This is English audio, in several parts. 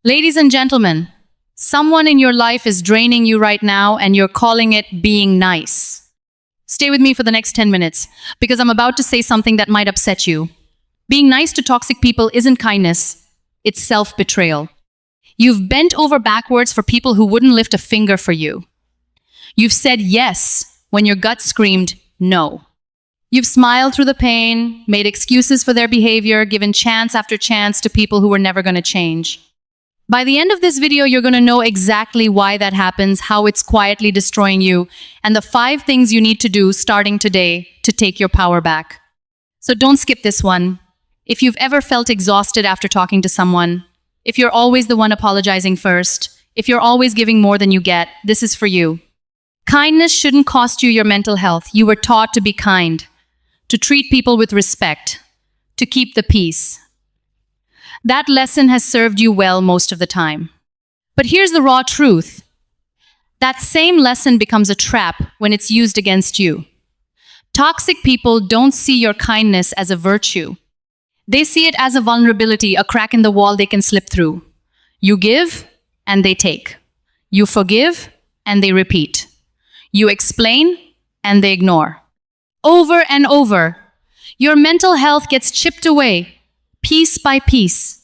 Ladies and gentlemen, someone in your life is draining you right now and you're calling it being nice. Stay with me for the next 10 minutes because I'm about to say something that might upset you. Being nice to toxic people isn't kindness, it's self-betrayal. You've bent over backwards for people who wouldn't lift a finger for you. You've said yes when your gut screamed no. You've smiled through the pain, made excuses for their behavior, given chance after chance to people who were never going to change. By the end of this video, you're going to know exactly why that happens, how it's quietly destroying you, and the 5 things you need to do starting today to take your power back. So don't skip this one. If you've ever felt exhausted after talking to someone, if you're always the one apologizing first, if you're always giving more than you get, this is for you. Kindness shouldn't cost you your mental health. You were taught to be kind, to treat people with respect, to keep the peace. That lesson has served you well most of the time. But here's the raw truth. That same lesson becomes a trap when it's used against you. Toxic people don't see your kindness as a virtue. They see it as a vulnerability, a crack in the wall they can slip through. You give, and they take. You forgive, and they repeat. You explain, and they ignore. Over and over, your mental health gets chipped away, piece by piece.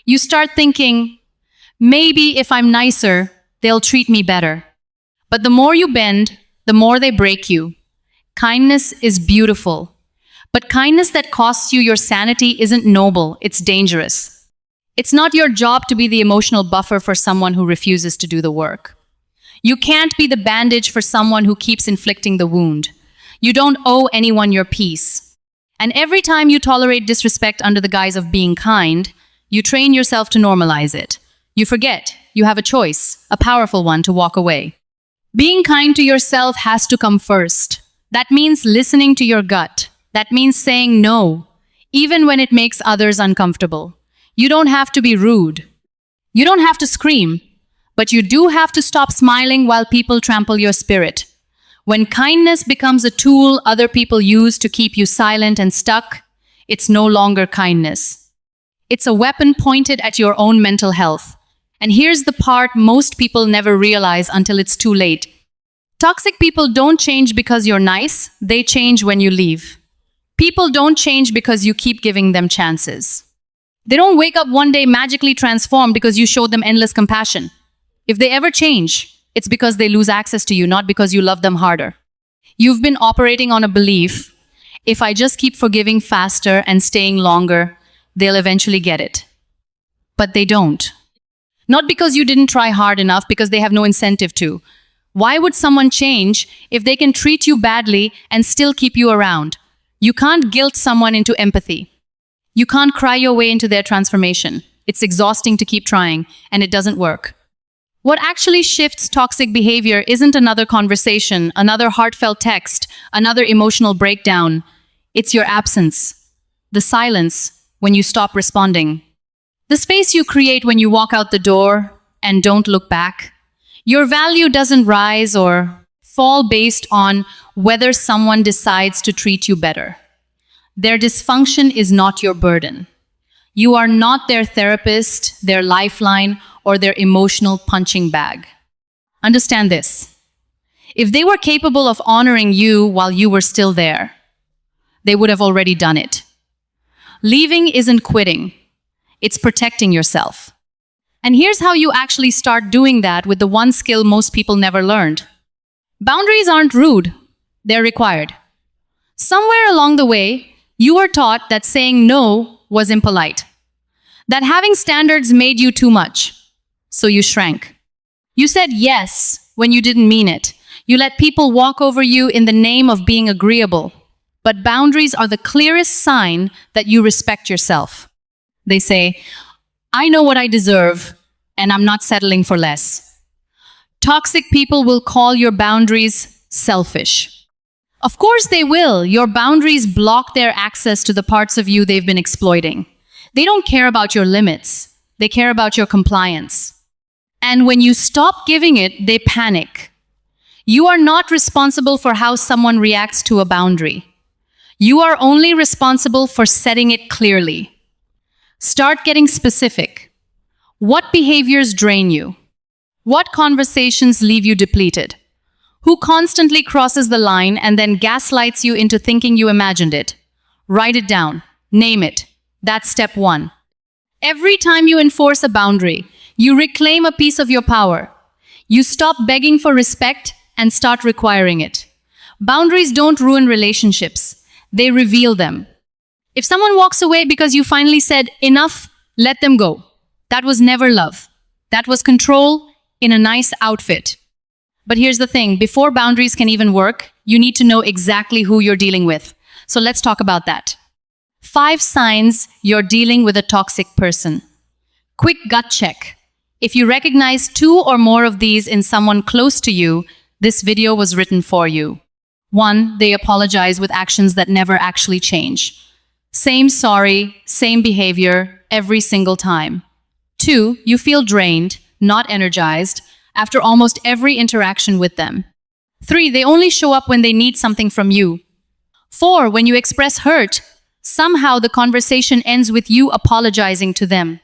You start thinking, maybe if I'm nicer, they'll treat me better. But the more you bend, the more they break you. Kindness is beautiful. But kindness that costs you your sanity isn't noble, it's dangerous. It's not your job to be the emotional buffer for someone who refuses to do the work. You can't be the bandage for someone who keeps inflicting the wound. You don't owe anyone your peace. And every time you tolerate disrespect under the guise of being kind, you train yourself to normalize it. You forget you have a choice, a powerful one, to walk away. Being kind to yourself has to come first. That means listening to your gut. That means saying no, even when it makes others uncomfortable. You don't have to be rude. You don't have to scream, but you do have to stop smiling while people trample your spirit. When kindness becomes a tool other people use to keep you silent and stuck, it's no longer kindness. It's a weapon pointed at your own mental health. And here's the part most people never realize until it's too late. Toxic people don't change because you're nice, they change when you leave. People don't change because you keep giving them chances. They don't wake up one day magically transformed because you showed them endless compassion. If they ever change, it's because they lose access to you, not because you love them harder. You've been operating on a belief, if I just keep forgiving faster and staying longer, they'll eventually get it. But they don't. Not because you didn't try hard enough, because they have no incentive to. Why would someone change if they can treat you badly and still keep you around? You can't guilt someone into empathy. You can't cry your way into their transformation. It's exhausting to keep trying, and it doesn't work. What actually shifts toxic behavior isn't another conversation, another heartfelt text, another emotional breakdown. It's your absence. The silence when you stop responding. The space you create when you walk out the door and don't look back. Your value doesn't rise or fall based on whether someone decides to treat you better. Their dysfunction is not your burden. You are not their therapist, their lifeline, or their emotional punching bag. Understand this. If they were capable of honoring you while you were still there, they would have already done it. Leaving isn't quitting. It's protecting yourself. And here's how you actually start doing that with the one skill most people never learned. Boundaries aren't rude. They're required. Somewhere along the way, you were taught that saying no was impolite. That having standards made you too much. So you shrank. You said yes when you didn't mean it. You let people walk over you in the name of being agreeable. But boundaries are the clearest sign that you respect yourself. They say, I know what I deserve, and I'm not settling for less. Toxic people will call your boundaries selfish. Of course they will. Your boundaries block their access to the parts of you they've been exploiting. They don't care about your limits. They care about your compliance. And when you stop giving it, they panic. You are not responsible for how someone reacts to a boundary. You are only responsible for setting it clearly. Start getting specific. What behaviors drain you? What conversations leave you depleted? Who constantly crosses the line and then gaslights you into thinking you imagined it? Write it down. Name it. That's step 1. Every time you enforce a boundary, you reclaim a piece of your power. You stop begging for respect and start requiring it. Boundaries don't ruin relationships. They reveal them. If someone walks away because you finally said, "Enough," let them go. That was never love. That was control in a nice outfit. But here's the thing, before boundaries can even work, you need to know exactly who you're dealing with. So let's talk about that. 5 signs you're dealing with a toxic person. Quick gut check. If you recognize 2 or more of these in someone close to you, this video was written for you. 1, they apologize with actions that never actually change. Same sorry, same behavior, every single time. 2, you feel drained, not energized, after almost every interaction with them. 3, they only show up when they need something from you. 4, when you express hurt, somehow the conversation ends with you apologizing to them.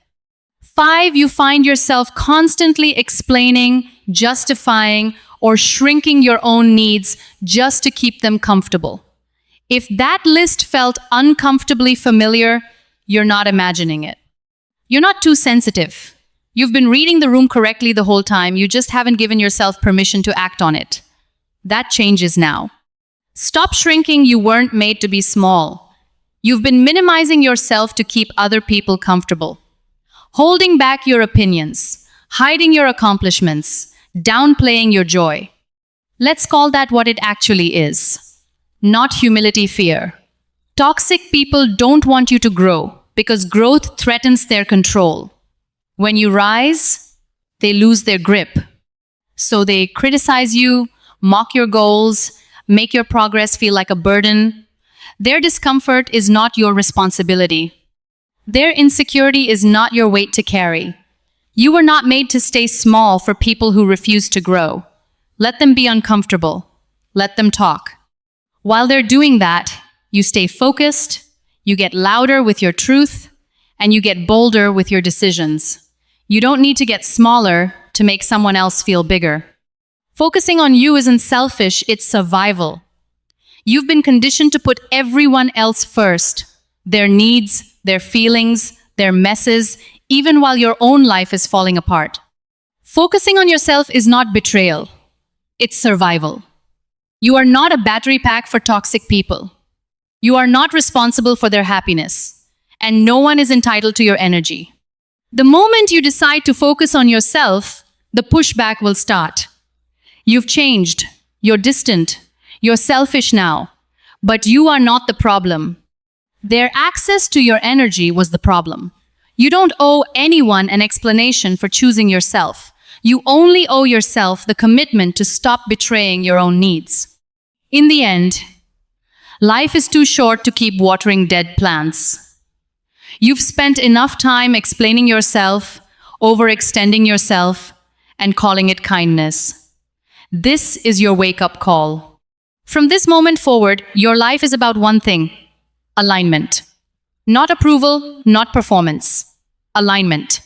5, you find yourself constantly explaining, justifying, or shrinking your own needs just to keep them comfortable. If that list felt uncomfortably familiar, you're not imagining it. You're not too sensitive. You've been reading the room correctly the whole time, you just haven't given yourself permission to act on it. That changes now. Stop shrinking, you weren't made to be small. You've been minimizing yourself to keep other people comfortable. Holding back your opinions, hiding your accomplishments, downplaying your joy. Let's call that what it actually is. Not humility, fear. Toxic people don't want you to grow because growth threatens their control. When you rise, they lose their grip. So they criticize you, mock your goals, make your progress feel like a burden. Their discomfort is not your responsibility. Their insecurity is not your weight to carry. You were not made to stay small for people who refuse to grow. Let them be uncomfortable. Let them talk. While they're doing that, you stay focused, you get louder with your truth, and you get bolder with your decisions. You don't need to get smaller to make someone else feel bigger. Focusing on you isn't selfish, it's survival. You've been conditioned to put everyone else first. Their needs, their feelings, their messes, even while your own life is falling apart. Focusing on yourself is not betrayal. It's survival. You are not a battery pack for toxic people. You are not responsible for their happiness. And no one is entitled to your energy. The moment you decide to focus on yourself, the pushback will start. You've changed. You're distant. You're selfish now. But you are not the problem. Their access to your energy was the problem. You don't owe anyone an explanation for choosing yourself. You only owe yourself the commitment to stop betraying your own needs. In the end, life is too short to keep watering dead plants. You've spent enough time explaining yourself, overextending yourself, and calling it kindness. This is your wake-up call. From this moment forward, your life is about one thing: alignment. Not approval, not performance. Alignment.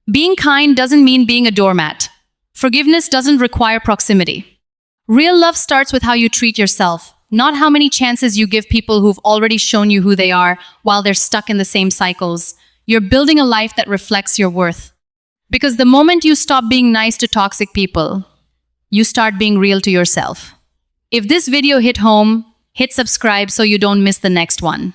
Being kind doesn't mean being a doormat. Forgiveness doesn't require proximity. Real love starts with how you treat yourself, not how many chances you give people who've already shown you who they are while they're stuck in the same cycles. You're building a life that reflects your worth. Because the moment you stop being nice to toxic people, you start being real to yourself. If this video hit home, hit subscribe so you don't miss the next one.